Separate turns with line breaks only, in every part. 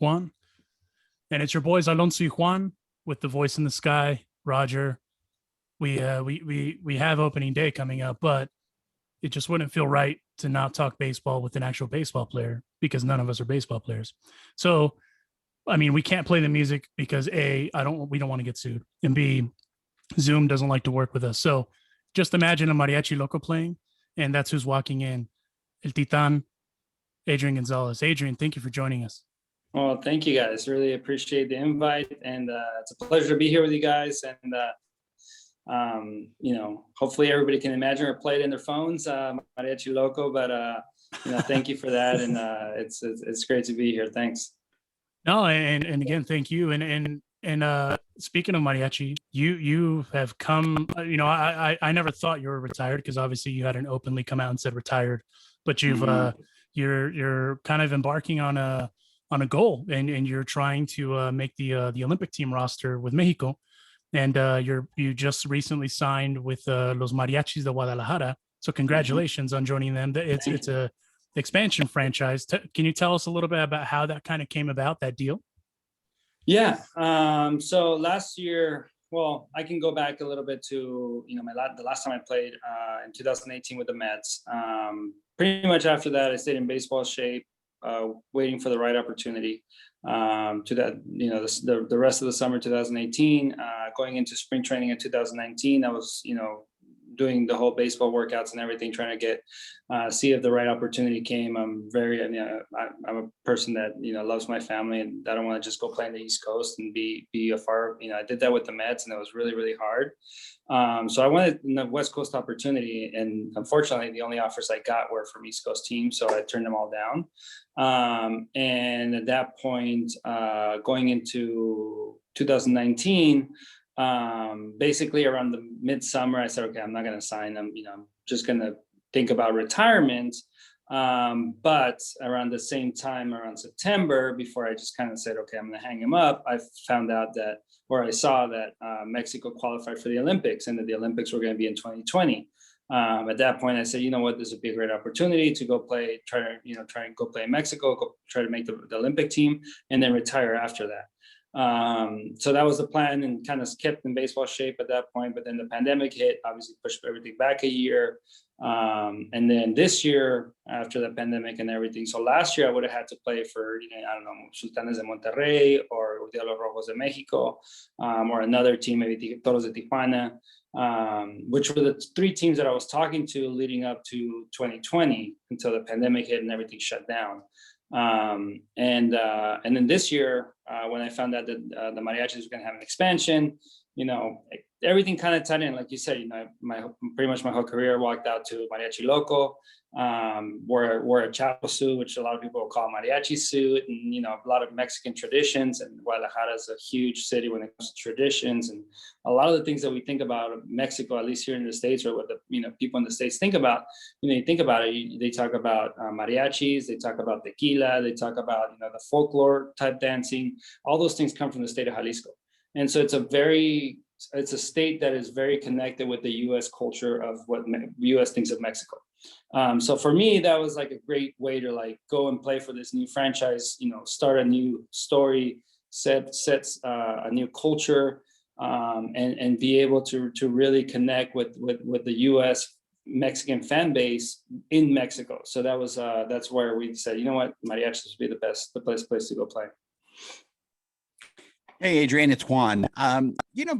Juan. And it's your boys Alonso y Juan with the voice in the sky, Roger. We have opening day coming up, but it just wouldn't feel right to not talk baseball with an actual baseball player because none of us are baseball players. So, I mean, we can't play the music because A, we don't want to get sued, and B, Zoom doesn't like to work with us. So just imagine a mariachi loco playing, and that's who's walking in. El Titan, Adrián González. Adrián, thank you for joining us.
Well, thank you guys. Really appreciate the invite, and it's a pleasure to be here with you guys. And hopefully everybody can imagine or play it in their phones, Mariachi Loco. But thank you for that, and it's great to be here. Thanks.
No, and again, thank you. And speaking of mariachi, you have come. I never thought you were retired because obviously you hadn't openly come out and said retired, but you're kind of embarking on a goal, and you're trying to make the Olympic team roster with Mexico, and you just recently signed with Los Mariachis de Guadalajara. So congratulations on joining them. It's a expansion franchise. Can you tell us a little bit about how that kind of came about, that deal?
Yeah. So last year, well, I can go back a little bit to the last time I played in 2018 with the Mets. Pretty much after that, I stayed in baseball shape, waiting for the right opportunity. To that, the rest of the summer 2018, going into spring training in 2019, I was doing the whole baseball workouts and everything, trying to get see if the right opportunity came. I'm a person that loves my family, and I don't want to just go play on the East Coast and be afar. I did that with the Mets, and it was really, really hard. So I wanted the West Coast opportunity, and unfortunately, the only offers I got were from East Coast teams, so I turned them all down. And at that point, going into 2019. Basically around the midsummer, I said, okay, I'm not going to sign them. I'm just going to think about retirement. But around the same time, around September, before I just kind of said, okay, I'm going to hang him up, I found out that, or I saw that Mexico qualified for the Olympics, and that the Olympics were going to be in 2020. At that point, I said, you know what, this would be a great opportunity to go play, try and go play in Mexico, go try to make the Olympic team, and then retire after that. So that was the plan, and kind of kept in baseball shape at that point. But then the pandemic hit, obviously pushed everything back a year. And then this year, after the pandemic and everything, so last year I would have had to play for, I don't know, Sultanes de Monterrey or Diablos Rojos de Mexico, or another team, maybe Toros de Tijuana, which were the three teams that I was talking to leading up to 2020 until the pandemic hit and everything shut down. And then this year, when I found out that the Mariachis were going to have an expansion, everything kind of tied in. Like you said, pretty much my whole career walked out to Mariachi Loco, wore a chapo suit, which a lot of people will call mariachi suit, and a lot of Mexican traditions. And Guadalajara is a huge city when it comes to traditions, and a lot of the things that we think about Mexico, at least here in the States, or what the people in the States think about. You think about it, they talk about mariachis, they talk about tequila, they talk about the folklore type dancing. All those things come from the state of Jalisco, and so it's a state that is very connected with the U.S. culture of what U.S. thinks of Mexico. So for me, that was like a great way to go and play for this new franchise, start a new story, sets a new culture, and be able to really connect with the U.S. Mexican fan base in Mexico. So that's where we said, you know what, Mariachis would be the best place to go play.
Hey, Adrián, it's Juan.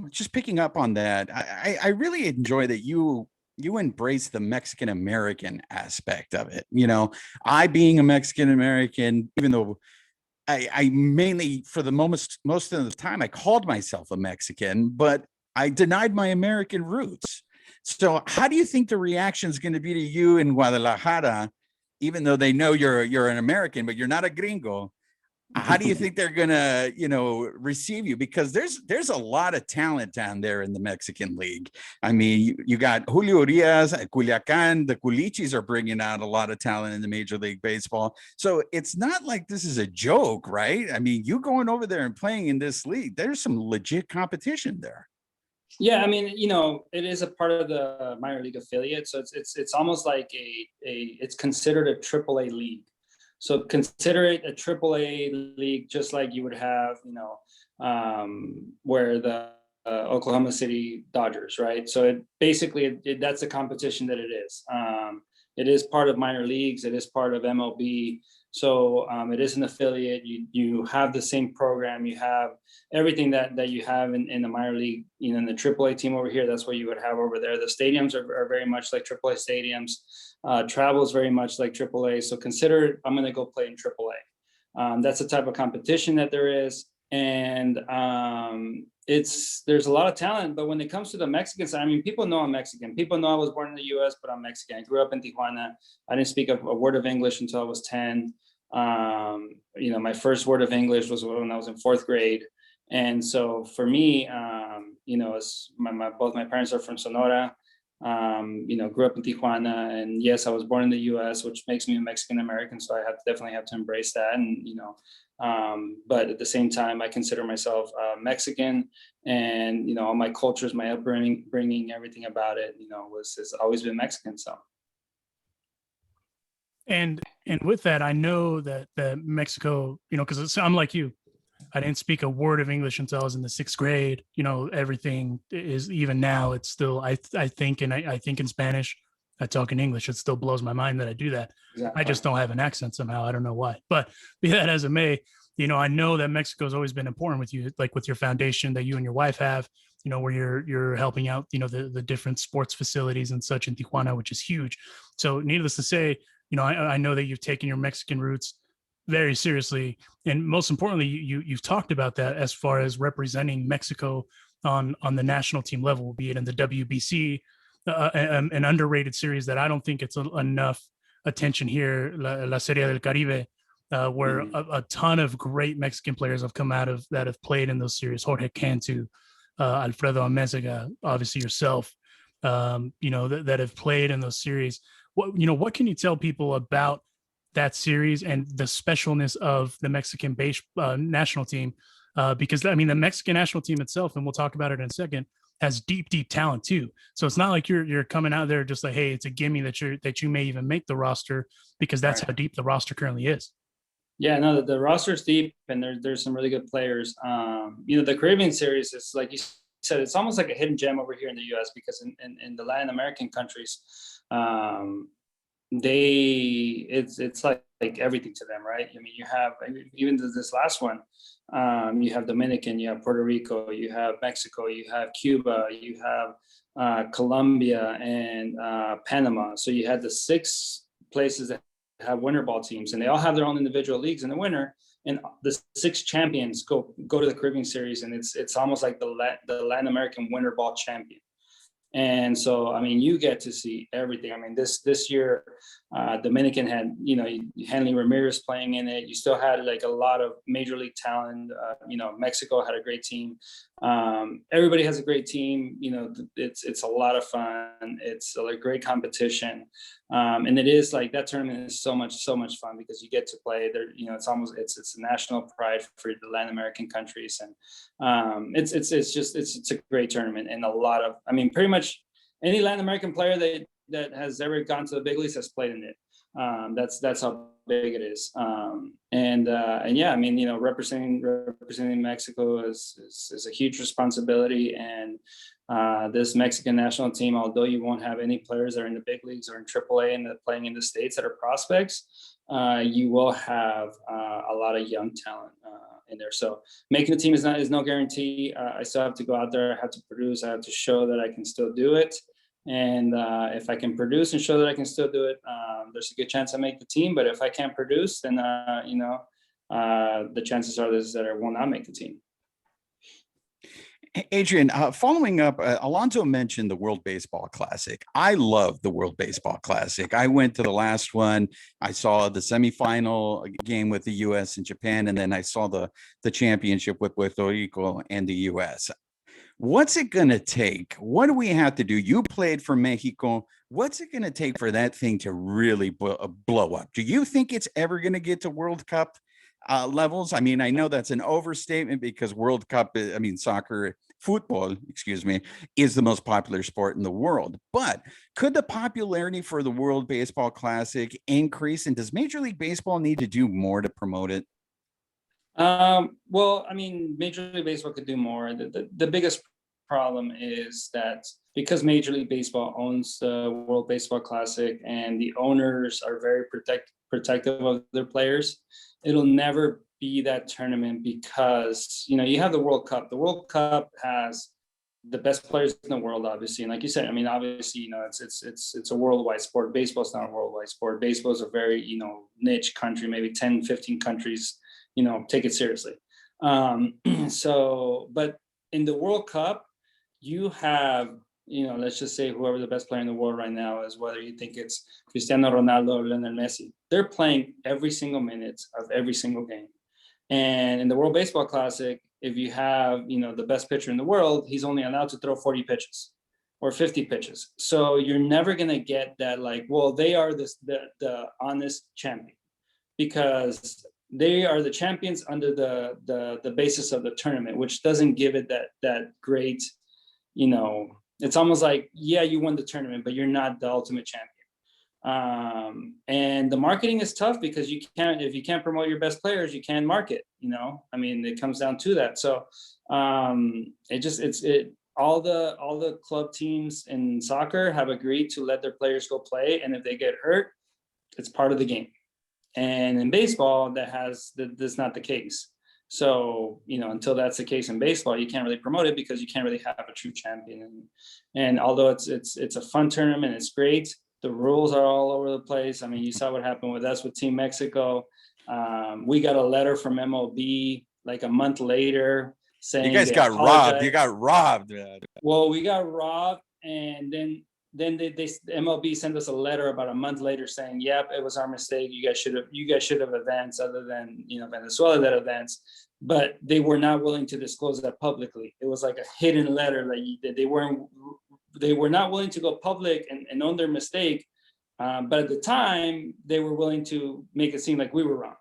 Just picking up on that, I really enjoy that you embrace the Mexican American aspect of it. I being a Mexican American, even though I mainly, for the most of the time, I called myself a Mexican, but I denied my American roots. So how do you think the reaction is going to be to you in Guadalajara, even though they know you're an American, but you're not a gringo? How do you think they're gonna, receive you? Because there's a lot of talent down there in the Mexican League. I mean, you got Julio Urias at Culiacan. The Culichis are bringing out a lot of talent in the Major League Baseball. So it's not like this is a joke, right? I mean, you going over there and playing in this league, there's some legit competition there.
Yeah, I mean, it is a part of the minor league affiliate, so it's almost like it's considered a AAA league. So consider it a AAA league, just like you would have, where the Oklahoma City Dodgers, right? So that's the competition that it is. It is part of minor leagues. It is part of MLB. So it is an affiliate. You have the same program. You have everything that you have in the minor league, in the AAA team over here. That's what you would have over there. The stadiums are very much like AAA stadiums. Travel is very much like AAA. So consider I'm going to go play in AAA. That's the type of competition that there is. And there's a lot of talent, but when it comes to the Mexican side, I mean, people know I'm Mexican. People know I was born in the US, but I'm Mexican. I grew up in Tijuana. I didn't speak a word of English until I was 10. My first word of English was when I was in 4th grade. And so for me, both my parents are from Sonora, grew up in Tijuana, and yes, I was born in the US, which makes me a Mexican American. So I definitely have to embrace that. And, but at the same time, I consider myself Mexican, and, all my cultures, my upbringing, everything about it, has always been Mexican. So.
And with that, I know that Mexico, because I'm like you, I didn't speak a word of English until I was in the 6th grade. Everything is, even now, it's still, I think in Spanish, I talk in English. It still blows my mind that I do that. Exactly. I just don't have an accent somehow. I don't know why, but be that as it may, I know that Mexico has always been important with you, like with your foundation that you and your wife have, where you're helping out, the different sports facilities and such in Tijuana, which is huge. So needless to say, I know that you've taken your Mexican roots very seriously, and most importantly, you've talked about that as far as representing Mexico on the national team level, be it in the WBC, an underrated series that I don't think it's enough attention here, La Serie del Caribe, where a ton of great Mexican players have come out of that, have played in those series. Jorge Cantu, Alfredo Amézaga, obviously yourself, that have played in those series. What can you tell people about that series and the specialness of the Mexican national team? Because the Mexican national team itself, and we'll talk about it in a second, has deep talent too. So it's not like you're coming out there just like, hey, it's a gimme that you may even make the roster, because that's right. How deep the roster currently is.
Yeah, no, the roster is deep, and there's some really good players. The Caribbean series is, like you said, it's almost like a hidden gem over here in the U.S. because in the Latin American countries, it's like everything to them, right? I mean, you have, even this last one, you have Dominican, you have Puerto Rico, you have Mexico, you have Cuba, you have Colombia, and Panama. So you had the 6 places that have winter ball teams, and they all have their own individual leagues in the winter, and the 6 champions go to the Caribbean series, and it's almost like the Latin American winter ball champion. And so, you get to see everything. This year, Dominican had, Henry Ramirez playing in it. You still had like a lot of major league talent. Mexico had a great team. Everybody has a great team. It's a lot of fun. It's a great competition. And it is like, that tournament is so much fun because you get to play there. It's a national pride for the Latin American countries. And it's a great tournament, and a lot of, pretty much any Latin American player that has ever gone to the big leagues has played in it. That's how big it is. And yeah, representing Mexico is a huge responsibility. And this Mexican national team, although you won't have any players that are in the big leagues or in AAA and playing in the States that are prospects, you will have a lot of young talent in there. So making the team is no guarantee. I still have to go out there. I have to produce. I have to show that I can still do it. And if I can produce and show that I can still do it, there's a good chance I make the team. But if I can't produce, then the chances are that I will not make the team.
Adrian, following up, Alonso mentioned the World Baseball Classic. I love the World Baseball Classic. I went to the last one. I saw the semifinal game with the U.S. and Japan, and then I saw the championship with Puerto Rico and the U.S. What's it going to take? What do we have to do? You played for Mexico. What's it going to take for that thing to really blow up? Do you think it's ever going to get to World Cup levels? I know that's an overstatement because World Cup, soccer football, excuse me, is the most popular sport in the world. But could the popularity for the World Baseball Classic increase? And does Major League Baseball need to do more to promote it?
Well, I mean, Major League Baseball could do more. The biggest problem is that because Major League Baseball owns the World Baseball Classic and the owners are very protective of their players, it'll never be that tournament because, you know, you have the World Cup. The World Cup has the best players in the world, obviously. And like you said, I mean, obviously, you know, it's a worldwide sport. Baseball's not a worldwide sport. Baseball is a very, you know, niche country, maybe 10, 15 countries, you know, take it seriously. So, but in the World Cup, you have, you know, let's just say whoever the best player in the world right now is, whether you think it's Cristiano Ronaldo or Lionel Messi, they're playing every single minute of every single game. And in the World Baseball Classic, if you have, you know, the best pitcher in the world, he's only allowed to throw 40 pitches or 50 pitches. So you're never going to get that, like, well, they are the honest champion, because they are the champions under the basis of the tournament, which doesn't give it that great, you know, it's almost like, yeah, you won the tournament, but you're not the ultimate champion. And the marketing is tough because if you can't promote your best players, you can't market, you know, I mean, it comes down to that. So all the club teams in soccer have agreed to let their players go play. And if they get hurt, it's part of the game. And in baseball, that's not the case. So, you know, until that's the case in baseball, you can't really promote it because you can't really have a true champion. And although it's a fun tournament, it's great, the rules are all over the place. I mean, you saw what happened with us with Team Mexico. We got a letter from MLB like a month later saying,
you guys got robbed. You got robbed, man.
Well, we got robbed, and then MLB sent us a letter about a month later saying, yep, it was our mistake. You guys should have advanced, other than, you know, Venezuela that advanced. But they were not willing to disclose that publicly. It was like a hidden letter that they were not willing to go public and own their mistake. But at the time, they were willing to make it seem like we were wrong.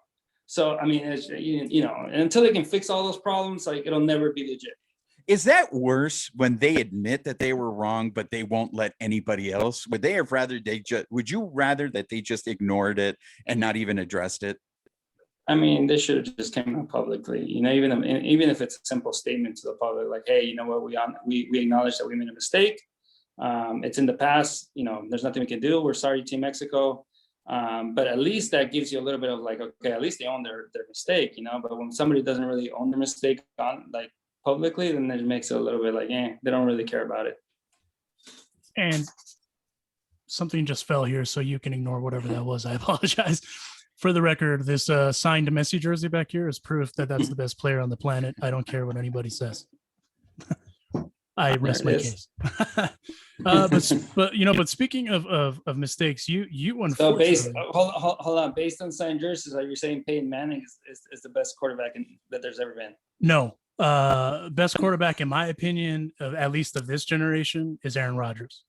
So, I mean, you know, until they can fix all those problems, like, it'll never be legit.
Is that worse when they admit that they were wrong, but they won't let anybody else? Would you rather that they just ignored it and not even addressed it?
I mean, they should have just came out publicly, you know, even if it's a simple statement to the public, like, hey, you know what, we acknowledge that we made a mistake. It's in the past, you know, there's nothing we can do. We're sorry, Team Mexico. But at least that gives you a little bit of like, okay, at least they own their mistake, you know. But when somebody doesn't really own their mistake publicly, then it makes it a little bit like, they don't really care about it.
And something just fell here, so you can ignore whatever that was. I apologize. For the record, this signed Messi jersey back here is proof that that's the best player on the planet. I don't care what anybody says. I rest my case. but you know, but speaking of mistakes, you unfortunately.
So hold on. Based on signed jerseys, are you saying Peyton Manning is the best quarterback that there's ever been?
No. Best quarterback, in my opinion, at least of this generation, is Aaron Rodgers.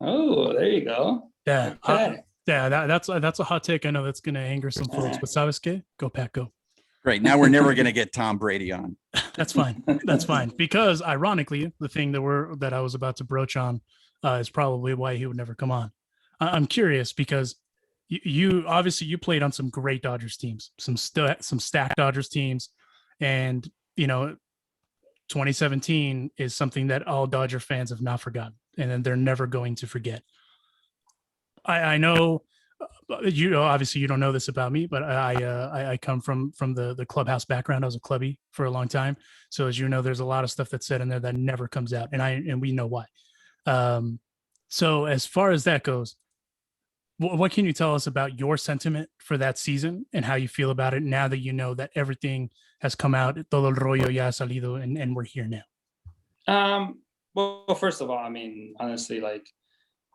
Oh, there you go.
Yeah.
Okay.
That's a hot take. I know that's going to anger some folks, but sabes qué? Go Pack, go.
Right. Now we're never going to get Tom Brady on.
That's fine. That's fine. Because ironically, the thing that I was about to broach on is probably why he would never come on. I'm curious because you obviously you played on some great Dodgers teams, some stacked Dodgers teams, and you know, 2017 is something that all Dodger fans have not forgotten, and then they're never going to forget. I know. You know, obviously you don't know this about me, but I come from the clubhouse background. I was a clubby for a long time. So as you know, there's a lot of stuff that's said in there that never comes out. And we know why. So as far as that goes, what can you tell us about your sentiment for that season and how you feel about it now that you know that everything has come out, todo el rollo ya ha salido, and we're here now?
Well, first of all, I mean, honestly, like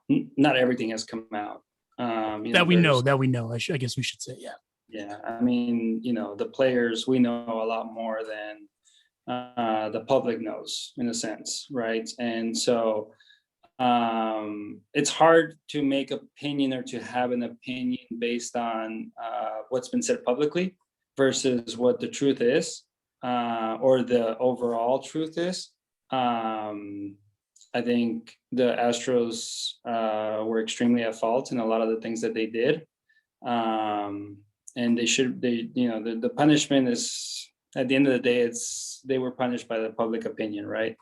not everything has come out.
That we know. I guess we should say, yeah.
Yeah, I mean, you know, the players, we know a lot more than the public knows, in a sense, right? And so it's hard to make opinion or to have an opinion based on what's been said publicly versus what the truth is, or the overall truth is. I think the Astros were extremely at fault in a lot of the things that they did. And the punishment is, at the end of the day, they were punished by the public opinion, right?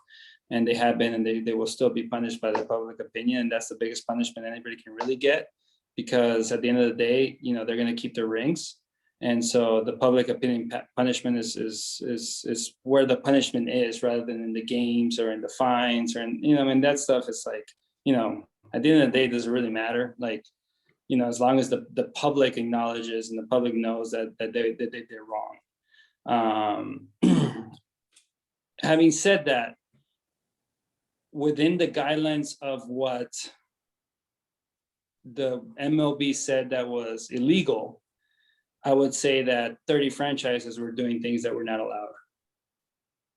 And they have been, and they will still be punished by the public opinion. And that's the biggest punishment anybody can really get, because at the end of the day, they're going to keep their rings. And so the public opinion punishment is where the punishment is, rather than in the games or in the fines, or that stuff is like, at the end of the day, it doesn't really matter. Like, as long as the public acknowledges and the public knows that they're wrong. Having said that, within the guidelines of what the MLB said that was illegal, I would say that 30 franchises were doing things that were not allowed.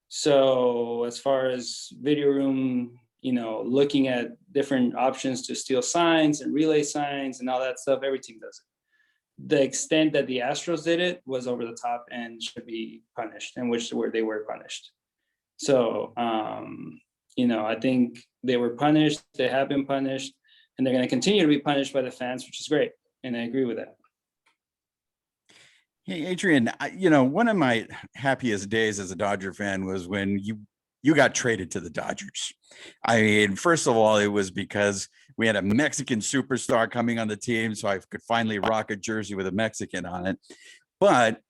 So as far as video room, looking at different options to steal signs and relay signs and all that stuff, every team does it. The extent that the Astros did it was over the top and should be punished, and where they were punished. So, I think they were punished, they have been punished, and they're going to continue to be punished by the fans, which is great. And I agree with that.
Hey, Adrian, one of my happiest days as a Dodger fan was when you got traded to the Dodgers. I mean, first of all, it was because we had a Mexican superstar coming on the team, so I could finally rock a jersey with a Mexican on it. But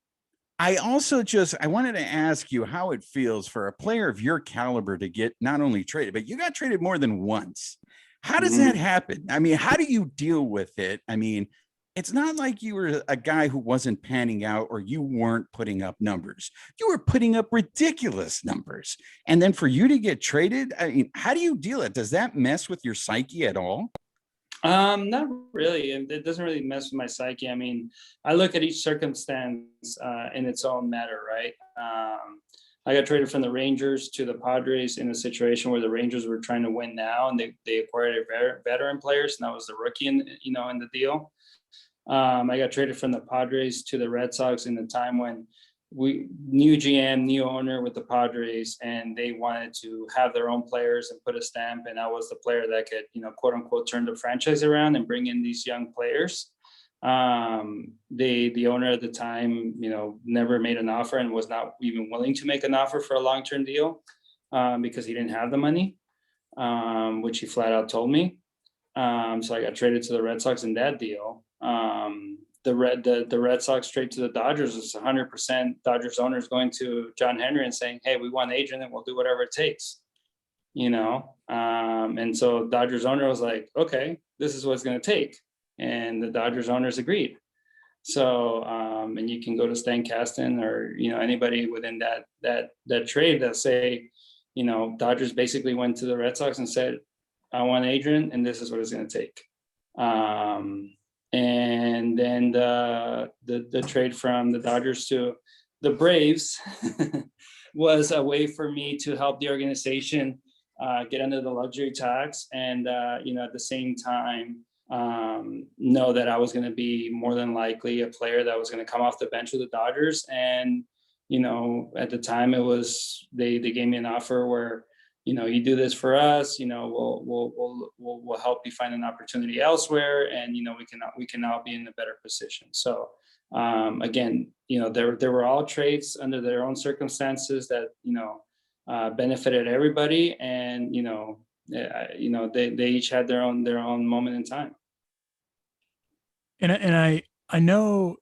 I also I wanted to ask you how it feels for a player of your caliber to get not only traded, but you got traded more than once. How does that happen? I mean, how do you deal with it? I mean, it's not like you were a guy who wasn't panning out or you weren't putting up numbers. You were putting up ridiculous numbers. And then for you to get traded, I mean, how do you deal it? Does that mess with your psyche at all?
Not really. It doesn't really mess with my psyche. I mean, I look at each circumstance in its own matter, right? I got traded from the Rangers to the Padres in a situation where the Rangers were trying to win now, and they acquired a veteran players, and that was the rookie in the deal. I got traded from the Padres to the Red Sox in the time when new GM, new owner with the Padres, and they wanted to have their own players and put a stamp. And I was the player that could, quote unquote, turn the franchise around and bring in these young players. The owner at the time, never made an offer and was not even willing to make an offer for a long-term deal because he didn't have the money, which he flat out told me. So I got traded to the Red Sox in that deal. The Red Sox trade to the Dodgers was 100% Dodgers owners going to John Henry and saying, "Hey, we want Adrian, and we'll do whatever it takes." And so Dodgers owner was like, "Okay, this is what it's going to take," and the Dodgers owners agreed. So, and you can go to Stan Kasten or anybody within that trade that say, Dodgers basically went to the Red Sox and said, "I want Adrian, and this is what it's going to take." And then the trade from the Dodgers to the Braves was a way for me to help the organization get under the luxury tax, and at the same time know that I was going to be more than likely a player that was going to come off the bench with the Dodgers. And at the time it was they gave me an offer where you do this for us, we'll help you find an opportunity elsewhere, and we can now be in a better position. So again, there were all trades under their own circumstances that benefited everybody, and they each had their own moment in time.
And I know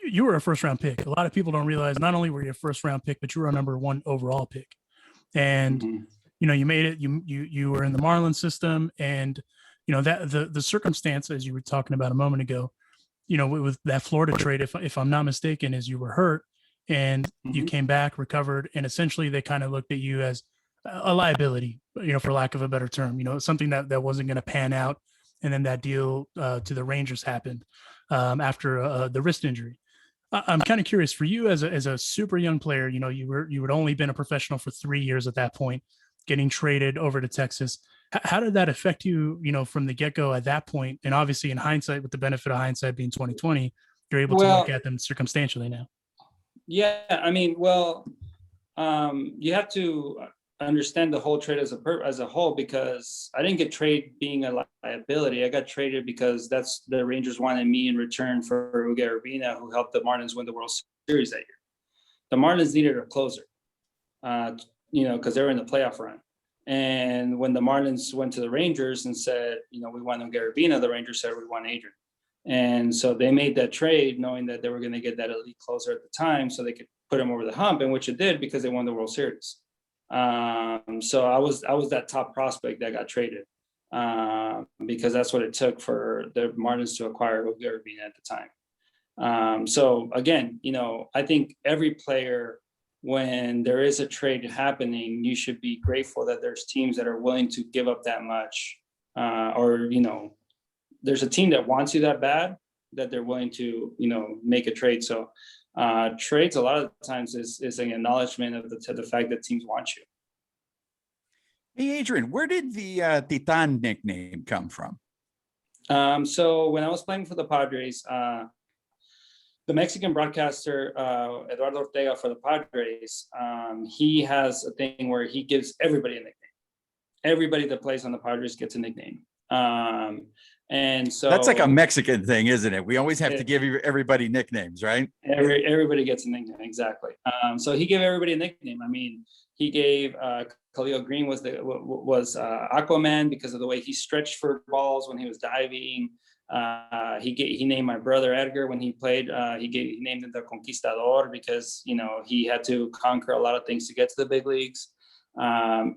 you were a first round pick. A lot of people don't realize not only were you a first round pick, but you were a number 1 overall pick. And you made it. You were in the Marlins system, and that the circumstance, as you were talking about a moment ago, with that Florida trade, if I'm not mistaken, is you were hurt and you came back, recovered, and essentially they kind of looked at you as a liability, for lack of a better term, something that wasn't going to pan out. And then that deal to the Rangers happened after the wrist injury. I'm kind of curious for you as a super young player. You had only been a professional for 3 years at that point, getting traded over to Texas. How did that affect you, from the get-go at that point? And obviously, in hindsight, with the benefit of hindsight being 2020, you're able to look at them circumstantially now.
Yeah, I mean, you have to understand the whole trade as a whole, because I didn't get traded being a liability. I got traded because that's the Rangers wanted me in return for Miguel Urbina, who helped the Marlins win the World Series that year. The Marlins needed a closer, because they were in the playoff run. And when the Marlins went to the Rangers and said, we want Miguel Urbina, the Rangers said we want Adrian. And so they made that trade knowing that they were going to get that elite closer at the time, so they could put him over the hump, and which it did because they won the World Series. So I was that top prospect that got traded, because that's what it took for the Marlins to acquire Miguel Urbina at the time. So again, I think every player, when there is a trade happening, you should be grateful that there's teams that are willing to give up that much, or there's a team that wants you that bad that they're willing to, make a trade. So trades a lot of times is an acknowledgement of the fact that teams want you.
Hey, Adrian, where did the Titan nickname come from?
So when I was playing for the Padres, the Mexican broadcaster, Eduardo Ortega for the Padres, he has a thing where he gives everybody a nickname. Everybody that plays on the Padres gets a nickname. And so
that's like a Mexican thing, isn't it? We always have to give everybody nicknames, right?
Everybody gets a nickname, exactly. So he gave everybody a nickname. I mean, he gave Khalil Green was Aquaman because of the way he stretched for balls when he was diving. He named my brother Edgar when he played. He named him the Conquistador because he had to conquer a lot of things to get to the big leagues.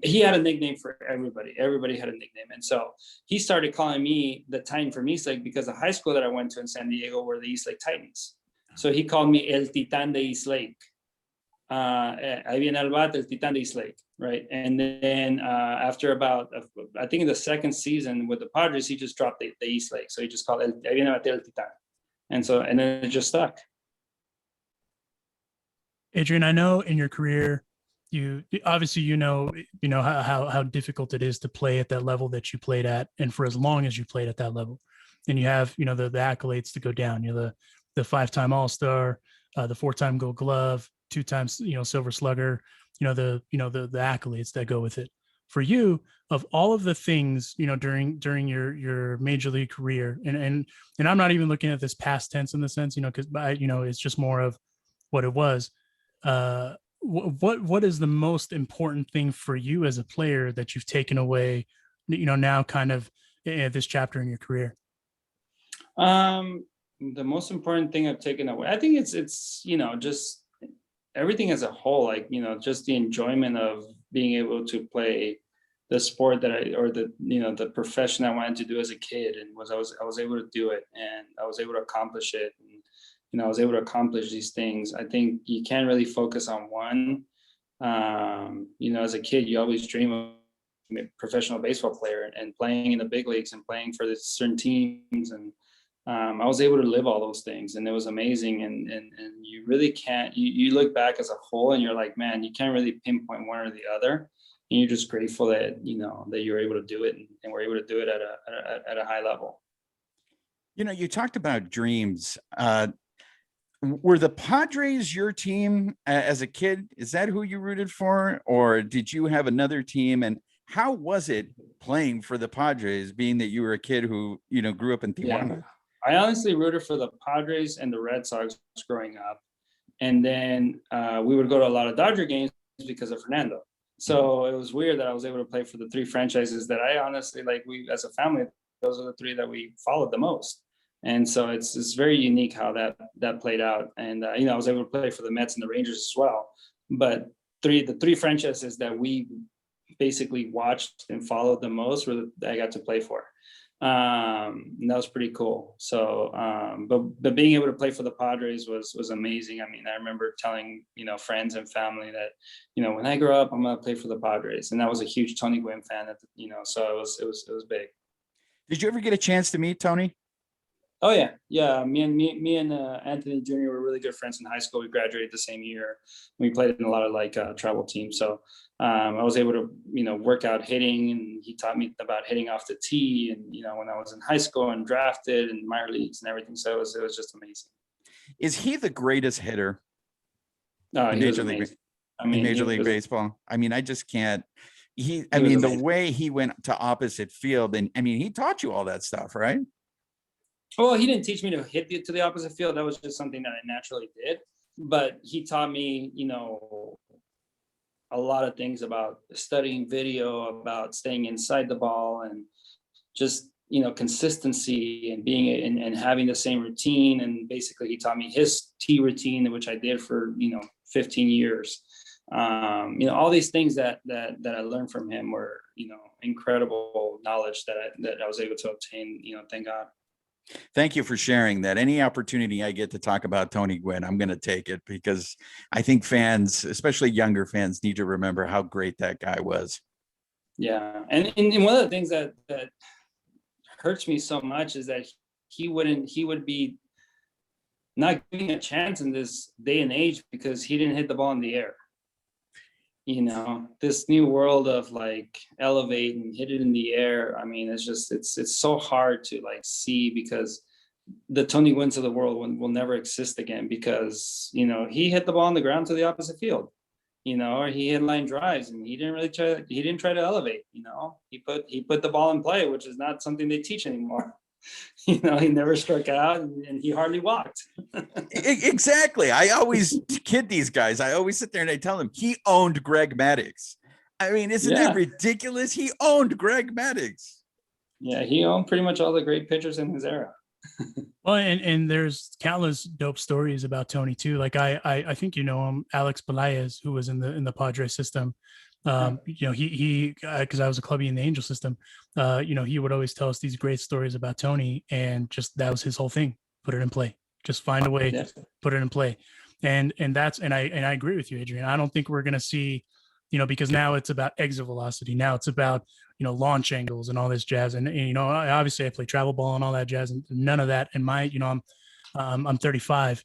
He had a nickname for everybody. Everybody had a nickname. And so he started calling me the Titan from East Lake because the high school that I went to in San Diego were the East Lake Titans. So he called me El Titán de East Lake. Ahí viene el bat, El Titán de East Lake, right? And then after about, I think in the second season with the Padres, he just dropped the East Lake. So he just called Ahí viene el Titán. And then it just stuck.
Adrian, I know in your career, you obviously how difficult it is to play at that level that you played at, and for as long as you played at that level, and you have the accolades to go down. You're the 5-time All-Star, the 4-time Gold Glove, 2 times Silver Slugger. The accolades that go with it. For you, of all of the things during your major league career, and I'm not even looking at this past tense in the sense because it's just more of what it was. What is the most important thing for you as a player that you've taken away, now kind of at this chapter in your career?
The most important thing I've taken away, I think it's just everything as a whole, just the enjoyment of being able to play the sport that the profession I wanted to do as a kid, and I was able to do it, and I was able to accomplish it. And, I was able to accomplish these things. I think you can't really focus on one. As a kid, you always dream of a professional baseball player and playing in the big leagues and playing for the certain teams. And I was able to live all those things, and it was amazing. And you really can't, you look back as a whole and you're like, man, you can't really pinpoint one or the other. And you're just grateful that, that you're able to do it and we're able to do it at a high level.
You talked about dreams. Were the Padres your team as a kid? Is that who you rooted for? Or did you have another team? And how was it playing for the Padres, being that you were a kid who, grew up in Tijuana?
Yeah. I honestly rooted for the Padres and the Red Sox growing up. And then we would go to a lot of Dodger games because of Fernando. So it was weird that I was able to play for the 3 franchises that I honestly, we as a family, those are the 3 that we followed the most. And so it's very unique how that played out. And, I was able to play for the Mets and the Rangers as well. But the 3 franchises that we basically watched and followed the most were that I got to play for. And that was pretty cool. So, but being able to play for the Padres was amazing. I mean, I remember telling, friends and family that, when I grow up, I'm going to play for the Padres. And I was a huge Tony Gwynn fan so it was big.
Did you ever get a chance to meet Tony?
Oh yeah. Me and Anthony Jr. were really good friends in high school. We graduated the same year. We played in a lot of travel teams. So I was able to work out hitting, and he taught me about hitting off the tee. And when I was in high school and drafted and minor leagues and everything, so it was just amazing.
Is he the greatest hitter?
No, he was amazing. I
in
mean,
Major League Baseball. I mean, I just can't. I
was
mean, the
amazing.
way he went to opposite field, and I mean, he taught you all that stuff, right?
Well, he didn't teach me to hit to the opposite field. That was just something that I naturally did. But he taught me, a lot of things about studying video, about staying inside the ball, and just consistency and being and having the same routine. And basically, he taught me his T routine, which I did for 15 years. All these things that I learned from him were incredible knowledge that I was able to obtain. Thank God.
Thank you for sharing that. Any opportunity I get to talk about Tony Gwynn, I'm going to take it, because I think fans, especially younger fans, need to remember how great that guy was.
Yeah, and one of the things that hurts me so much is that he would be not giving a chance in this day and age because he didn't hit the ball in the air. This new world of like elevate and hit it in the air. I mean, it's so hard to like see, because the Tony Gwynns of the world will never exist again, because he hit the ball on the ground to the opposite field, or he hit line drives, and he didn't try to elevate. He put the ball in play, which is not something they teach anymore. He never struck out, and he hardly walked.
Exactly. I always kid these guys. I always sit there and I tell them he owned Greg Maddux. I mean, isn't that ridiculous? He owned Greg Maddux.
Yeah, he owned pretty much all the great pitchers in his era.
Well, and there's countless dope stories about Tony too. Like I think Alex Balayez, who was in the Padres system. He because I was a clubby in the Angel system. He would always tell us these great stories about Tony, and just that was his whole thing. Put it in play. Just find a way, put it in play. And I agree with you, Adrian. I don't think we're gonna see, because now it's about exit velocity. Now it's about launch angles and all this jazz. And obviously I play travel ball and all that jazz, and none of that. And I'm 35.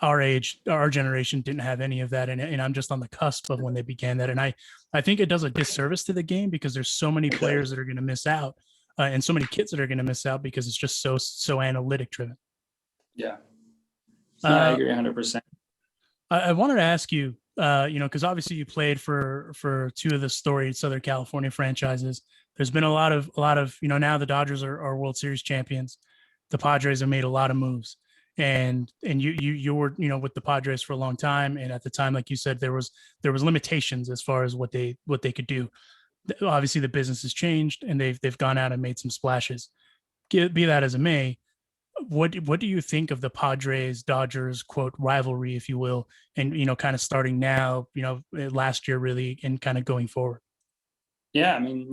Our age, our generation didn't have any of that, and I'm just on the cusp of when they began that. And I think it does a disservice to the game, because there's so many players that are going to miss out, and so many kids that are going to miss out, because it's just so analytic driven.
Yeah, I agree 100%.
I wanted to ask you, because obviously you played for two of the storied Southern California franchises. There's been a lot of now the Dodgers are World Series champions. The Padres have made a lot of moves. And you were with the Padres for a long time, and at the time, like you said, there was limitations as far as what they could do. Obviously, the business has changed, and they've gone out and made some splashes. Be that as it may, what do you think of the Padres Dodgers quote rivalry, if you will, and kind of starting now, last year really, and kind of going forward?
Yeah, I mean,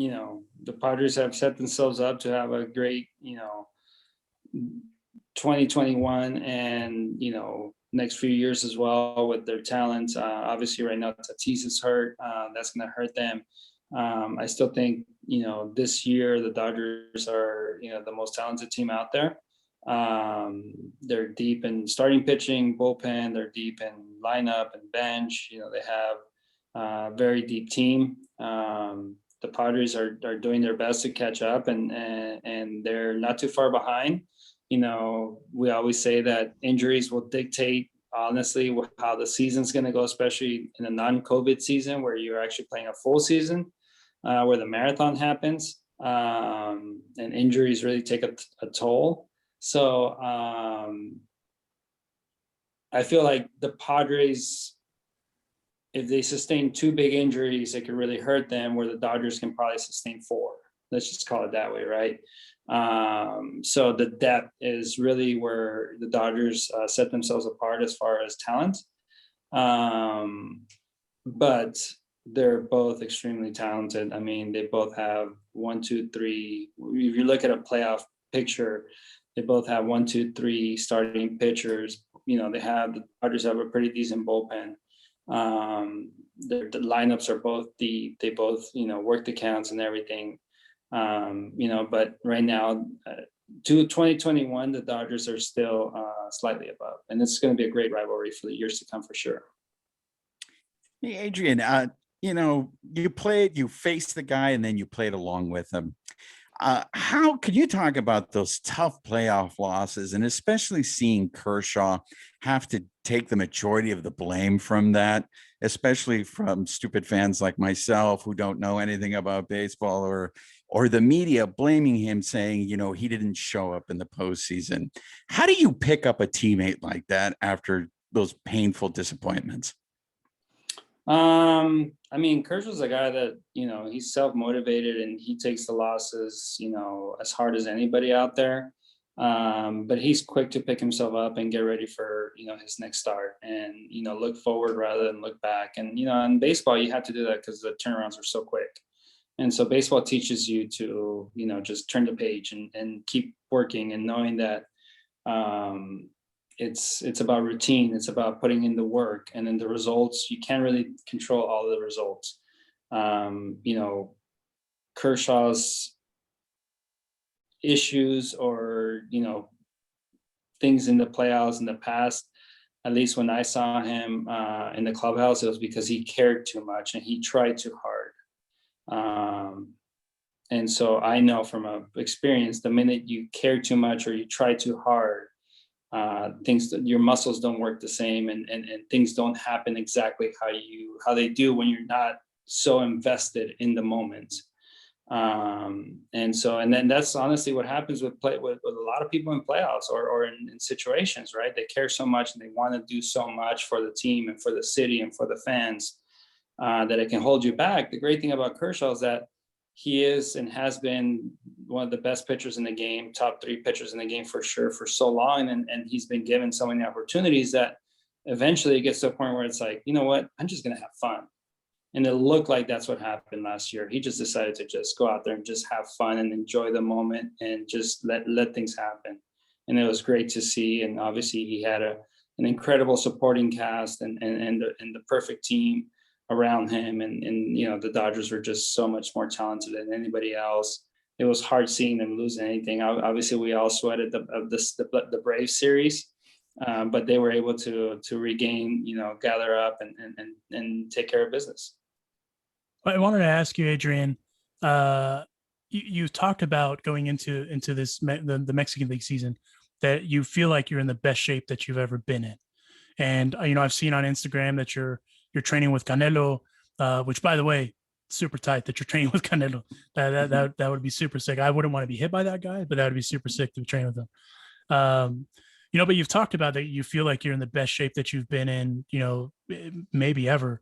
the Padres have set themselves up to have a great 2021 and next few years as well with their talent. Obviously right now Tatis is hurt. That's going to hurt them. I still think this year the Dodgers are the most talented team out there. They're deep in starting pitching, bullpen. They're deep in lineup and bench. They have a very deep team. The Padres are doing their best to catch up, and they're not too far behind. We always say that injuries will dictate, honestly, how the season's going to go, especially in a non-COVID season where you're actually playing a full season, where the marathon happens, and injuries really take a toll. So I feel like the Padres, if they sustain 2 big injuries, it could really hurt them, where the Dodgers can probably sustain 4. Let's just call it that way, right? So the depth is really where the Dodgers set themselves apart as far as talent. But they're both extremely talented. I mean, they both have 1, 2, 3. If you look at a playoff picture, they both have 1, 2, 3 starting pitchers. The Dodgers have a pretty decent bullpen. The lineups are both deep. They both, work the counts and everything. But right now, to 2021, the Dodgers are still slightly above, and it's going to be a great rivalry for the years to come for sure.
Hey, Adrian, you faced the guy and then you played along with him. How can you talk about those tough playoff losses, and especially seeing Kershaw have to take the majority of the blame from that, especially from stupid fans like myself who don't know anything about baseball, or the media blaming him, saying, he didn't show up in the postseason. How do you pick up a teammate like that after those painful disappointments?
I mean, Kershaw's a guy that, he's self-motivated and he takes the losses, as hard as anybody out there. But he's quick to pick himself up and get ready for, his next start and, look forward rather than look back. And, in baseball, you have to do that because the turnarounds are so quick. And so baseball teaches you to, just turn the page and keep working and knowing that, it's about routine. It's about putting in the work, and then the results, you can't really control all the results. Kershaw's issues or, things in the playoffs in the past, at least when I saw him in the clubhouse, it was because he cared too much and he tried too hard. And so I know from experience, the minute you care too much or you try too hard, things that your muscles don't work the same, and things don't happen exactly how they do when you're not so invested in the moment. And then that's honestly what happens with a lot of people in playoffs or in situations, right? They care so much and they want to do so much for the team and for the city and for the fans, that it can hold you back. The great thing about Kershaw is that he is and has been one of the best pitchers in the game, top 3 pitchers in the game for sure, for so long. And he's been given so many opportunities that eventually it gets to a point where it's like, you know what, I'm just going to have fun. And it looked like that's what happened last year. He just decided to just go out there and just have fun and enjoy the moment and just let things happen. And it was great to see. And obviously he had an incredible supporting cast and the perfect team around him. And the Dodgers were just so much more talented than anybody else. It was hard seeing them lose anything. Obviously we all sweated the Braves series, but they were able to regain, gather up and take care of business.
I wanted to ask you, Adrian, you talked about going into this, the Mexican League season, that you feel like you're in the best shape that you've ever been in. And, I've seen on Instagram that you're training with Canelo, which, by the way, super tight that you're training with Canelo. That would be super sick. I wouldn't want to be hit by that guy, but that would be super sick to train with him. But you've talked about that you feel like you're in the best shape that you've been in, maybe ever.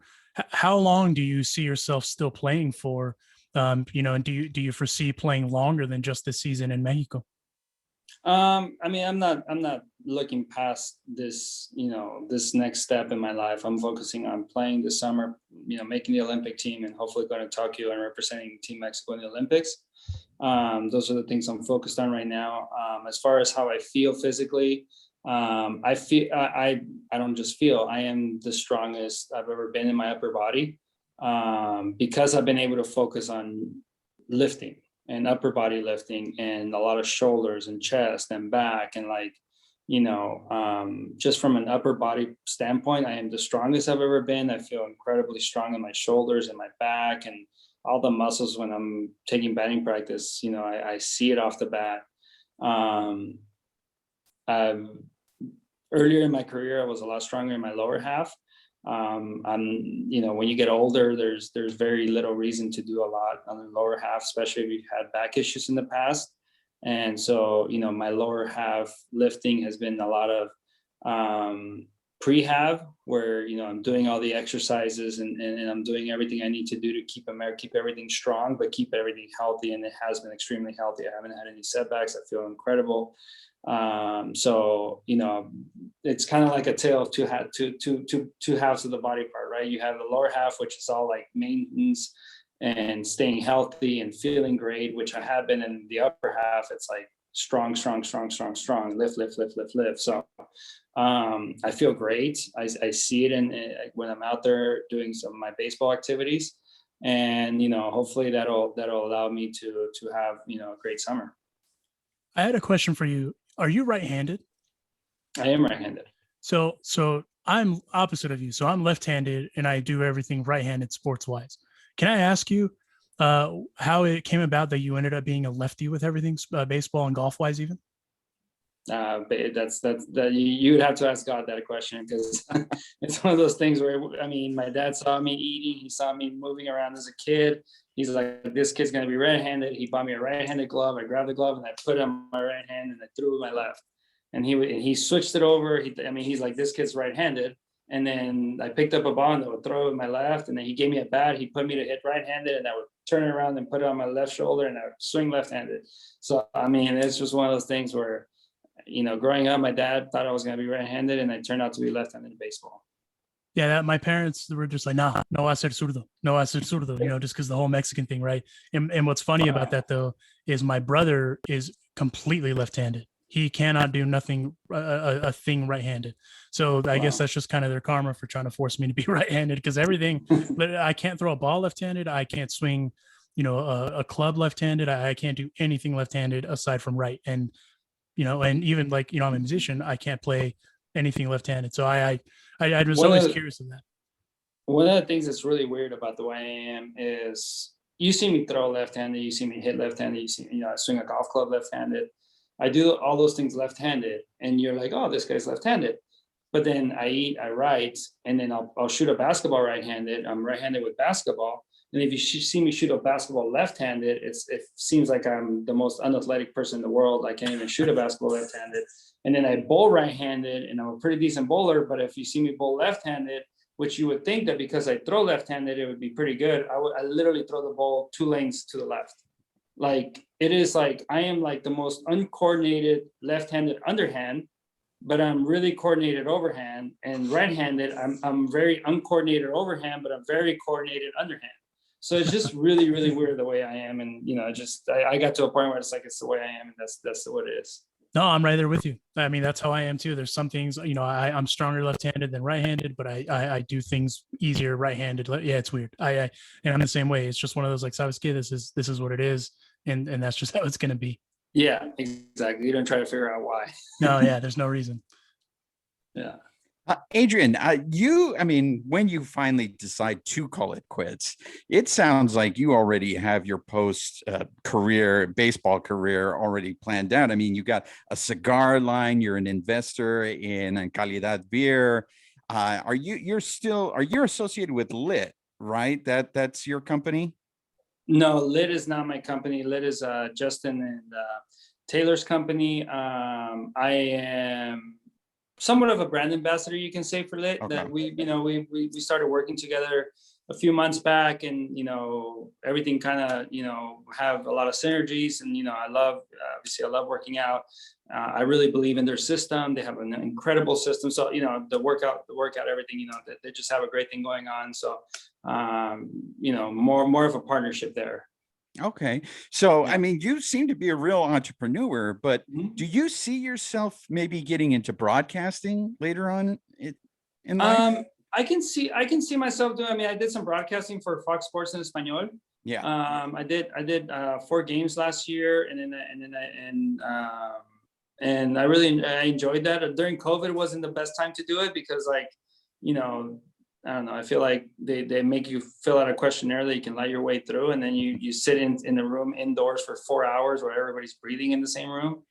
How long do you see yourself still playing for? And do you foresee playing longer than just this season in Mexico?
I'm not looking past this, this next step in my life. I'm focusing on playing this summer, making the Olympic team and hopefully going to Tokyo and representing Team Mexico in the Olympics. Those are the things I'm focused on right now. As far as how I feel physically, I don't just feel, I am the strongest I've ever been in my upper body, because I've been able to focus on lifting and upper body lifting and a lot of shoulders and chest and back. And just from an upper body standpoint, I am the strongest I've ever been. I feel incredibly strong in my shoulders and my back and all the muscles when I'm taking batting practice. I see it off the bat. Earlier in my career, I was a lot stronger in my lower half. When you get older, there's very little reason to do a lot on the lower half, especially if you've had back issues in the past. And so, my lower half lifting has been a lot of prehab, where, I'm doing all the exercises and I'm doing everything I need to do to keep everything strong, but keep everything healthy. And it has been extremely healthy. I haven't had any setbacks. I feel incredible. It's kind of like a tale of two halves of the body part, right? You have the lower half, which is all like maintenance and staying healthy and feeling great, which I have been. In the upper half, it's like strong, lift. So I feel great. I see it when I'm out there doing some of my baseball activities, and hopefully that'll allow me to have a great summer.
I had a question for you. Are you right-handed?
I am right-handed.
So I'm opposite of you. So I'm left-handed and I do everything right-handed sports-wise. Can I ask you, how it came about that you ended up being a lefty with everything, baseball and golf wise, even.
But that's that you would have to ask God that question, because it's one of those things where, I mean, my dad saw me eating, he saw me moving around as a kid. He's like, this kid's gonna be right-handed. He bought me a right-handed glove. I grabbed the glove and I put it on my right hand and I threw it with my left. And he switched it over. He's like, this kid's right-handed. And then I picked up a ball and I would throw it with my left. And then he gave me a bat. He put me to hit right-handed, and I would turn it around and put it on my left shoulder and I would swing left-handed. So I mean, it's just one of those things where, growing up, my dad thought I was going to be right-handed, and I turned out to be left-handed in baseball.
Yeah, my parents were just like, nah, no hacer zurdo, no hacer zurdo, just because the whole Mexican thing, right? And what's funny about that, though, is my brother is completely left-handed. He cannot do nothing, a thing right-handed. So I guess that's just kind of their karma for trying to force me to be right-handed, because everything, I can't throw a ball left-handed. I can't swing, a club left-handed. I can't do anything left-handed aside from right. And even like, I'm a musician, I can't play anything left-handed. So I was always curious of that.
One of the things that's really weird about the way I am is, you see me throw left-handed, you see me hit left-handed, you see, I swing a golf club left-handed. I do all those things left-handed, and you're like, oh, this guy's left-handed. But then I right, and then I'll shoot a basketball right-handed. I'm right-handed with basketball. And if you see me shoot a basketball left-handed, it seems like I'm the most unathletic person in the world. I can't even shoot a basketball left-handed. And then I bowl right-handed, and I'm a pretty decent bowler. But if you see me bowl left-handed, which you would think that because I throw left-handed, it would be pretty good, I literally throw the ball 2 lanes to the left. Like, it is like, I am like the most uncoordinated left-handed underhand, but I'm really coordinated overhand. And right-handed, I'm very uncoordinated overhand, but I'm very coordinated underhand. So it's just really, really weird the way I am. And, I got to a point where it's like, it's the way I am. And that's what it is.
No, I'm right there with you. I mean, that's how I am too. There's some things, I'm stronger left-handed than right-handed, but I do things easier right-handed. Yeah, it's weird. And I'm the same way. It's just one of those, like, sabes que, this is what it is. And that's just how it's going to be.
Yeah, exactly. You don't try to figure out why.
No, yeah, there's no reason.
Yeah.
Adrian, when you finally decide to call it quits, it sounds like you already have your post-career baseball career already planned out. I mean, you got a cigar line, you're an investor in Calidad Beer. Are you associated with Lit, right? That's your company?
No, Lit is not my company. Lit is Justin and Taylor's company. I am somewhat of a brand ambassador, you can say, for Lit. Okay. That we started working together a few months back, and everything kind of have a lot of synergies. And I love working out. I really believe in their system. They have an incredible system. So the workout, everything. They just have a great thing going on. So more of a partnership there.
Okay. So, I mean, you seem to be a real entrepreneur, but do you see yourself maybe getting into broadcasting later on in life?
I can see myself doing, I did some broadcasting for Fox Sports in Espanol.
Yeah.
I did 4 games last year, and I really enjoyed that. During COVID, it wasn't the best time to do it because, I don't know. I feel like they make you fill out a questionnaire that you can let your way through, and then you sit in a room indoors for 4 hours where everybody's breathing in the same room.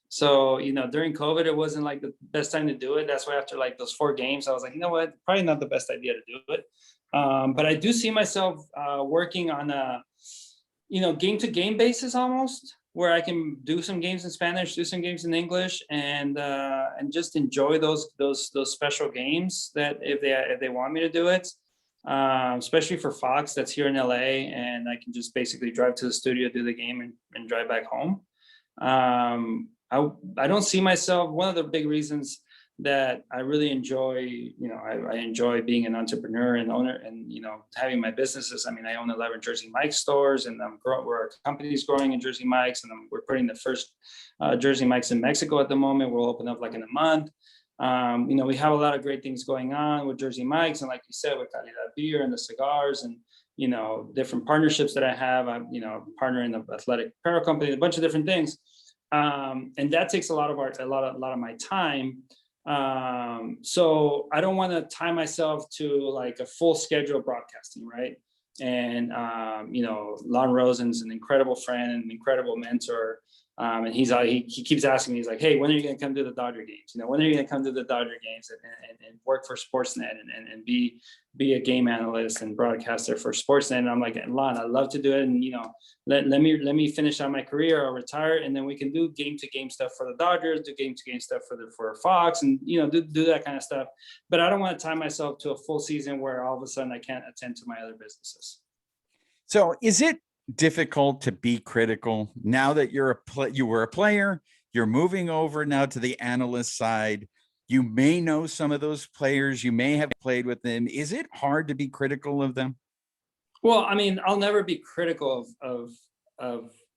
So during COVID, it wasn't like the best time to do it. That's why after like those 4 games, I was like, you know what, probably not the best idea to do it. But I do see myself working on a game to game basis almost, where I can do some games in Spanish, do some games in English, and just enjoy those special games that if they want me to do it, especially for Fox that's here in LA, and I can just basically drive to the studio, do the game, and drive back home. I don't see myself. One of the big reasons that I really enjoy, I enjoy being an entrepreneur and owner, and having my businesses. I own 11 Jersey Mike's stores, and our company's growing in Jersey Mike's, and we're putting the first Jersey Mike's in Mexico at the moment. We'll open up like in a month. We have a lot of great things going on with Jersey Mike's, and like you said, with Calidad Beer and the cigars, and different partnerships that I have. I'm partnering in the athletic apparel company, a bunch of different things, and that takes a lot of my time. So I don't want to tie myself to like a full schedule of broadcasting, right? And, Lon Rosen's an incredible friend and an incredible mentor. And he keeps asking me, he's like, hey, when are you going to come to the Dodger games? When are you going to come to the Dodger games and work for Sportsnet and be a game analyst and broadcaster for Sportsnet? And I'm like, Lon, I'd love to do it. And, let me finish out my career. I'll retire. And then we can do game to game stuff for the Dodgers, do game to game stuff for Fox, and, do that kind of stuff. But I don't want to tie myself to a full season where all of a sudden I can't attend to my other businesses.
So is it difficult to be critical now that you were a player, you're moving over now to the analyst side? You may know some of those players, you may have played with them. Is it hard to be critical of them?
Well, I mean, I'll never be critical of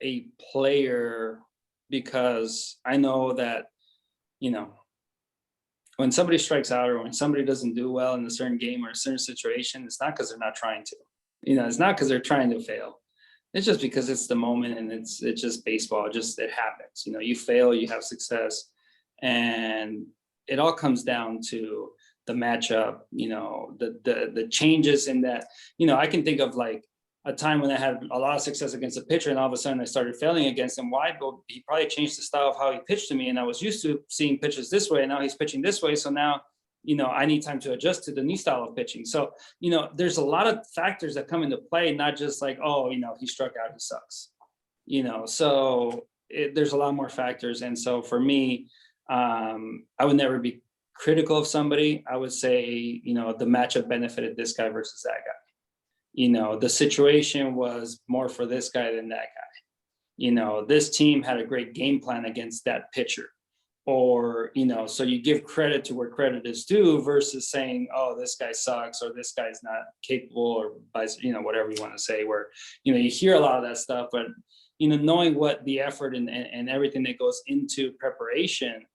a player, because I know that, when somebody strikes out or when somebody doesn't do well in a certain game or a certain situation, it's not because they're not trying to. It's not because they're trying to fail. It's just because it's the moment, and it's just baseball. It happens. You fail, you have success, and it all comes down to the matchup. The changes in that. I can think of like a time when I had a lot of success against a pitcher, and all of a sudden I started failing against him. Why? Well, he probably changed the style of how he pitched to me, and I was used to seeing pitches this way, and now he's pitching this way. So now, I need time to adjust to the new style of pitching. So, there's a lot of factors that come into play, not just like, oh, he struck out, he sucks. So there's a lot more factors. And so for me, I would never be critical of somebody. I would say, the matchup benefited this guy versus that guy. The situation was more for this guy than that guy. This team had a great game plan against that pitcher. Or, so you give credit to where credit is due versus saying, oh, this guy sucks, or this guy's not capable, or whatever you want to say, where, you hear a lot of that stuff, but, knowing what the effort and everything that goes into preparation,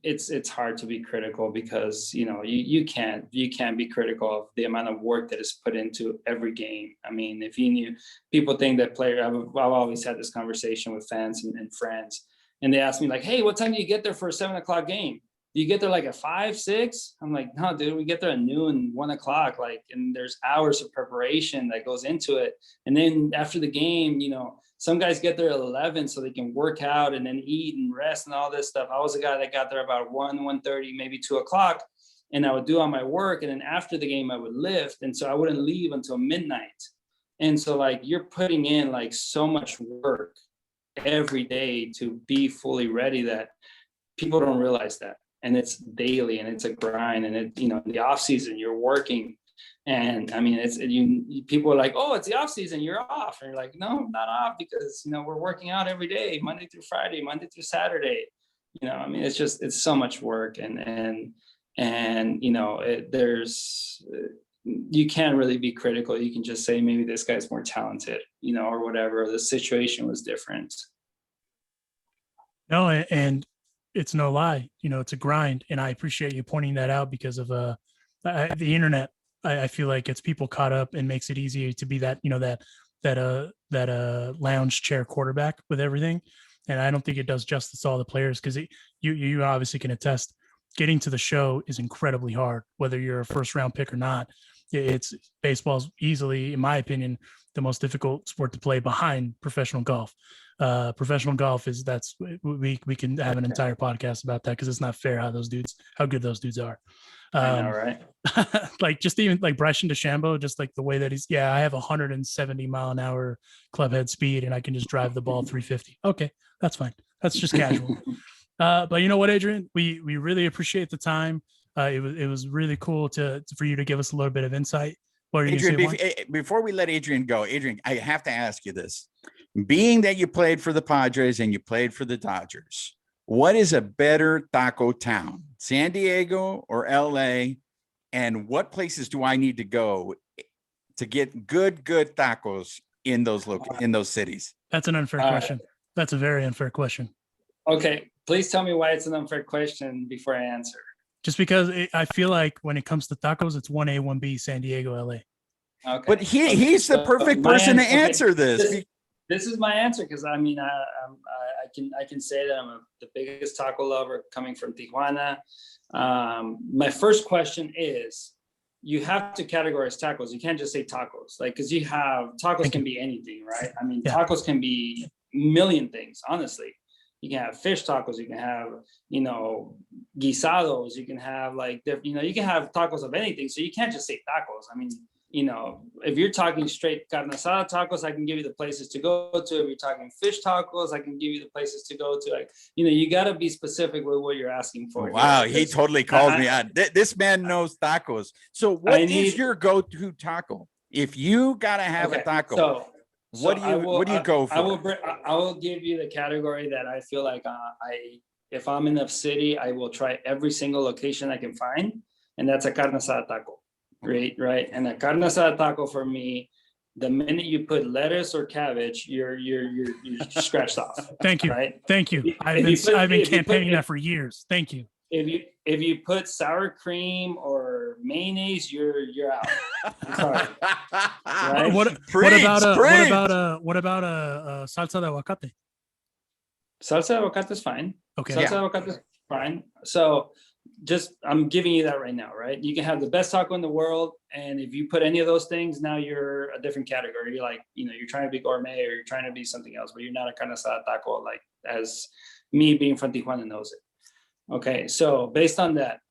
it's hard to be critical, because, you can't be critical of the amount of work that is put into every game. I mean, if you knew, people think that I've always had this conversation with fans and friends. And they asked me like, hey, what time do you get there for a 7:00 game? Do you get there like at 5, 6? I'm like, no, dude, we get there at noon, 1 o'clock. And there's hours of preparation that goes into it. And then after the game, some guys get there at 11 so they can work out and then eat and rest and all this stuff. I was a guy that got there about 1:30, maybe 2 o'clock. And I would do all my work. And then after the game, I would lift. And so I wouldn't leave until midnight. And so you're putting in so much work every day to be fully ready, that people don't realize that. And it's daily, and it's a grind, and in the off season you're working. And I mean, people are like, oh, it's the off season, you're off. And you're like, no, I'm not off, because, we're working out every day, Monday through Friday, Monday through Saturday. I mean, it's so much work, and you can't really be critical. You can just say, maybe this guy's more talented, or whatever. The situation was different.
No, and it's no lie. It's a grind, and I appreciate you pointing that out, because of the internet. I feel like gets people caught up and makes it easier to be that lounge chair quarterback with everything. And I don't think it does justice to all the players, because you obviously can attest, getting to the show is incredibly hard, whether you're a first round pick or not. It's baseball's easily, in my opinion, the most difficult sport to play behind professional golf. Professional golf we can have an entire podcast about that, because it's not fair how good those dudes are.
I know, right?
Just even like Bryson DeChambeau, just like the way that I have 170 mile an hour club head speed, and I can just drive the ball 350. Okay, that's fine. That's just casual. But you know what, Adrian, we really appreciate the time. It was really cool for you to give us a little bit of insight. What are you
Adrian, before we let Adrian go, Adrian, I have to ask you this. Being that you played for the Padres and you played for the Dodgers, what is a better taco town, San Diego or LA? And what places do I need to go to get good tacos in those cities?
That's an unfair question. That's a very unfair question.
Okay, please tell me why it's an unfair question before I answer.
Just because I feel like when it comes to tacos, it's 1A, 1B, San Diego, LA.
Okay.
But he's the perfect person to answer this.
This is my answer, because I mean, I can say that I'm the biggest taco lover coming from Tijuana. My first question is, you have to categorize tacos. You can't just say tacos, like, because you have tacos can be anything, right? I mean, tacos can be a million things, honestly. You can have fish tacos, you can have, you know, guisados, you can have like, you know, you can have tacos of anything. So you can't just say tacos. I mean, you know, if you're talking straight carne asada tacos, I can give you the places to go to. If you're talking fish tacos, I can give you the places to go to. Like, you know, you got to be specific with what you're asking for.
Wow, he totally calls me out. This man knows tacos. So what is your go-to taco? If you gotta have a taco, what do you go for?
I will give you the category that I feel like if I'm in the city, I will try every single location I can find, and that's a carne asada taco. Right. And a carne asada taco for me, the minute you put lettuce or cabbage, you're scratched off.
Thank you.
Right.
Thank you. I've been campaigning that for years. Thank you.
If you put sour cream or mayonnaise, you're out. I'm sorry. Right?
What about salsa de aguacate?
Salsa de aguacate is fine.
Okay.
Salsa de aguacate is fine. So I'm giving you that right now, right? You can have the best taco in the world, and if you put any of those things, now you're a different category. You're like, you know, you're trying to be gourmet or you're trying to be something else, but you're not a carne asada taco, like, as me being from Tijuana knows it. Okay, so based on that,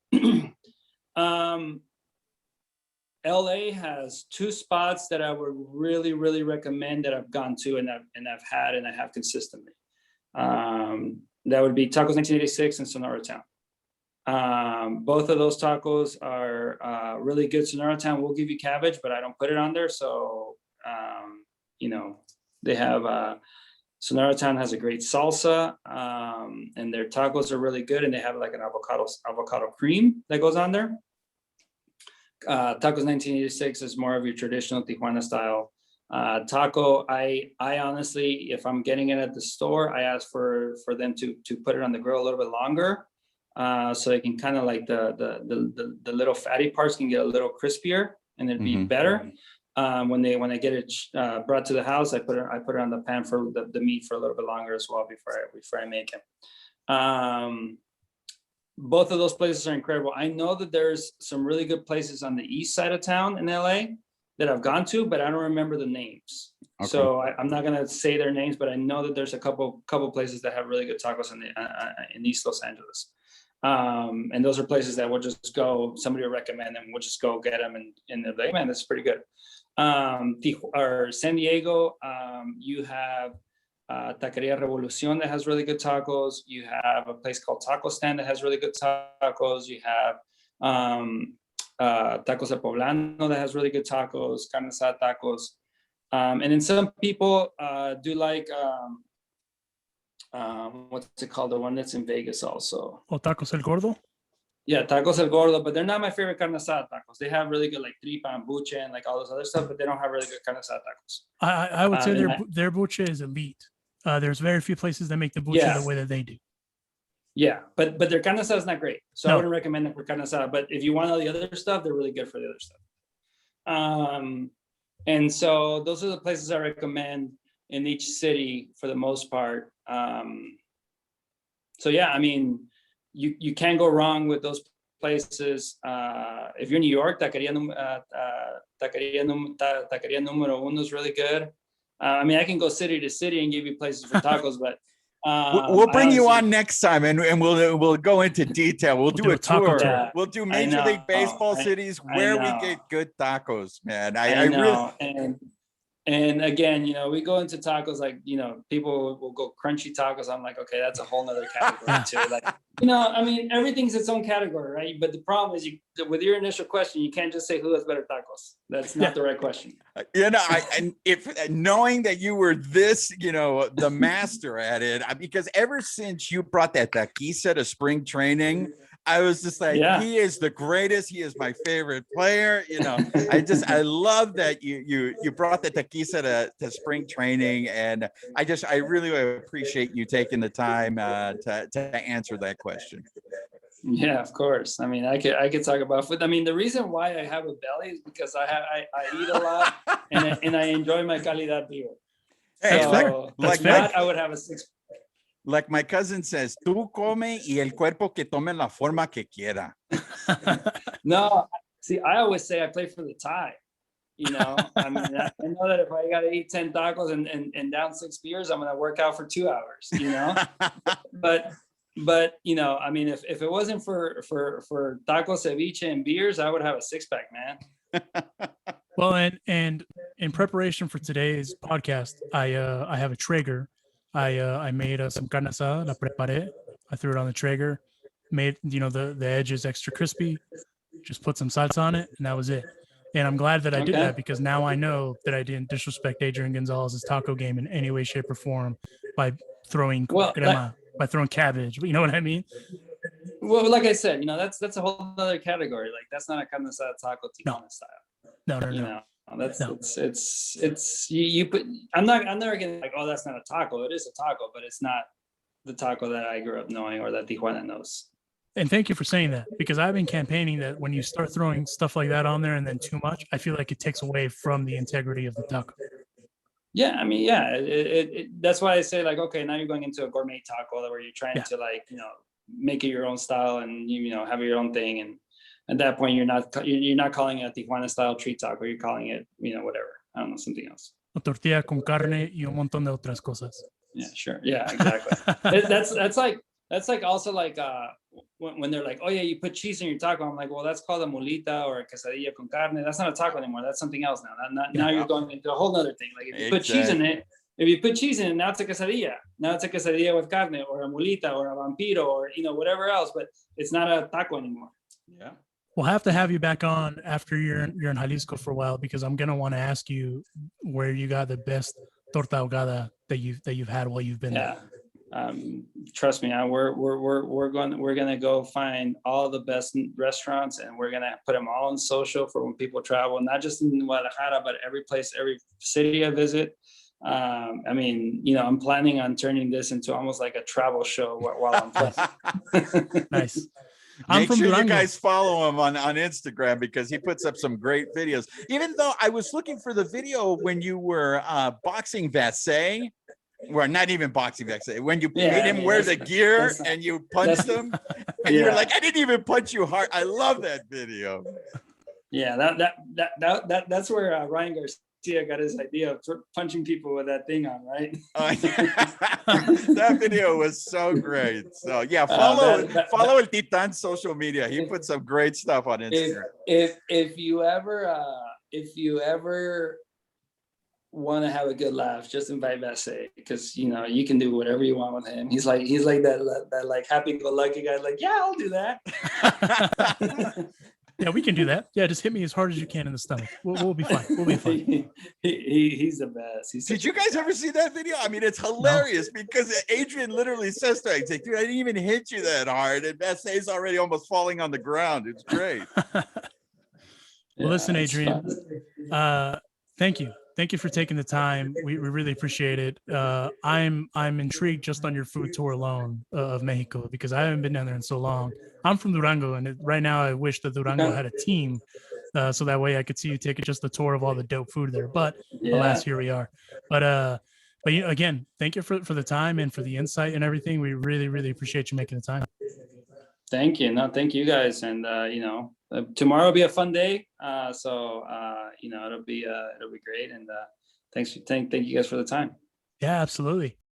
LA has two spots that I would really, really recommend that I've gone to and I've had and I have consistently. That would be Tacos 1986 and Sonora Town. Both of those tacos are really good. Sonora Town will give you cabbage, but I don't put it on there. So, you know, they have Sonora Town has a great salsa, and their tacos are really good, and they have like an avocado cream that goes on there. Tacos 1986 is more of your traditional Tijuana style taco. I honestly, if I'm getting it at the store, I ask for them to put it on the grill a little bit longer, so they can kind of like the little fatty parts can get a little crispier and it'd be better. When I get it brought to the house, I put it on the pan for the meat for a little bit longer as well before I make it. Both of those places are incredible. I know that there's some really good places on the east side of town in LA that I've gone to, but I don't remember the names. Okay. So I'm not gonna say their names, but I know that there's a couple places that have really good tacos in East Los Angeles. And those are places that we'll just go, somebody will recommend them, we'll just go get them and they're like, man, that's pretty good. Or San Diego, you have Taqueria Revolucion that has really good tacos. You have a place called Taco Stand that has really good tacos. You have Tacos de Poblano that has really good tacos, carne asada tacos. And then some people do like, what's it called? The one that's in Vegas also.
Oh, Tacos El Gordo?
Yeah, Tacos El Gordo, but they're not my favorite carne asada tacos. They have really good like tripa and buche and like all those other stuff, but they don't have really good carne asada tacos.
I would say their buche is elite. There's very few places that make the buche the way that they do. Yeah,
but their carne asada is not great. So I wouldn't recommend them for carne asada, but if you want all the other stuff, they're really good for the other stuff. And so those are the places I recommend in each city for the most part. So yeah, I mean, you can't go wrong with those places. If you're in New York, Taqueria Número Uno is really good. I mean, I can go city to city and give you places for tacos, but
we'll bring you on next time, and we'll go into detail. We'll do a tour.
Yeah,
we'll do Major League Baseball cities where we get good tacos, man. I
really. And again, you know, we go into tacos like, you know, people will go crunchy tacos. I'm like, okay, that's a whole nother category too. Like, you know, I mean, everything's its own category, right? But the problem is, with your initial question, you can't just say who has better tacos. That's not the right question.
You know, and if knowing that you were this, you know, the master at it, because ever since you brought that taquiza to spring training, I was just like, he is the greatest. He is my favorite player. You know, I love that you brought the taquiza to spring training, and I really appreciate you taking the time to answer that question.
Yeah, of course. I mean, I could talk about food. I mean, the reason why I have a belly is because I eat a lot and I enjoy my calidad beer.
Hey,
so like that, I would have a 6.
Like my cousin says, tú come y el cuerpo que tome la forma que quiera.
No, See, I always say I play for the tie. I mean, I know that if I got to eat 10 tacos and down 6 beers, I'm going to work out for 2 hours, but, I mean, if it wasn't for taco, ceviche and beers, I would have a 6-pack, man.
Well, and in preparation for today's podcast, I have a Traeger. I made some carne asada, la preparé. I threw it on the Traeger, made, the edges extra crispy, just put some salsa on it, and that was it. And I'm glad that I did that, because now I know that I didn't disrespect Adrián González's taco game in any way, shape, or form by throwing crema, by throwing cabbage. You know what I mean?
Well, like I said, that's a whole other category. Like, that's not a carne asada taco Tijuana style.
No.
It's you put. I'm never gonna like, oh, that's not a taco. It is a taco, but it's not the taco that I grew up knowing or that Tijuana knows.
And thank you for saying that, because I've been campaigning that when you start throwing stuff like that on there and then too much, I feel like it takes away from the integrity of the taco.
Yeah, I mean, that's why I say, like, okay, now you're going into a gourmet taco where you're trying to, like, make it your own style and have your own thing. And at that point, you're not calling it a Tijuana style treat taco. You're calling it, whatever. I don't know, something else.
A tortilla con carne y un montón de otras cosas.
Yeah, sure. Yeah, exactly. That's like also like when they're like, oh yeah, you put cheese in your taco. I'm like, well, that's called a mulita or a quesadilla con carne. That's not a taco anymore. That's something else now. Now you're going into a whole other thing. Like, if you put cheese in it, now it's a quesadilla. Now it's a quesadilla with carne or a mulita or a vampiro or whatever else. But it's not a taco anymore.
Yeah.
We'll have to have you back on after you're in Jalisco for a while, because I'm gonna want to ask you where you got the best torta ahogada that you've had while you've been there.
Trust me, we're gonna go find all the best restaurants, and we're gonna put them all on social for when people travel, not just in Guadalajara, but every place, every city I visit. I mean, I'm planning on turning this into almost like a travel show while I'm playing.
Nice.
Make sure you guys follow him on Instagram, because he puts up some great videos. Even though I was looking for the video when you were boxing Vassay, well, not even boxing Vassay, when you made him wear the gear and you punched him, and you're like, I didn't even punch you hard. I love that video.
Yeah, that's where Ryan Garcia got his idea of punching people with that thing on, right?
That video was so great. So yeah, follow El Titan's social media. He puts some great stuff on Instagram.
If you ever want to have a good laugh, just invite Vassay, because you can do whatever you want with him. He's like that like happy-go-lucky guy. Like, yeah, I'll do that.
Yeah, we can do that. Yeah, just hit me as hard as you can in the stomach. We'll be fine. We'll be fine.
He's the best.
Did you guys ever see that video? I mean, it's hilarious because Adrián literally says to him, he's like, dude, I didn't even hit you that hard. And Vassay's already almost falling on the ground. It's great.
Well, listen, Adrián, thank you. Thank you for taking the time. We really appreciate it. I'm intrigued just on your food tour alone of Mexico, because I haven't been down there in so long. I'm from Durango, and right now I wish that Durango had a team, so that way I could see you take just a tour of all the dope food there. But alas, here we are. But again, thank you for the time and for the insight and everything. We really, really appreciate you making the time.
Thank you. No, thank you guys. And tomorrow will be a fun day. So it'll be great. And thank you guys for the time.
Yeah, absolutely.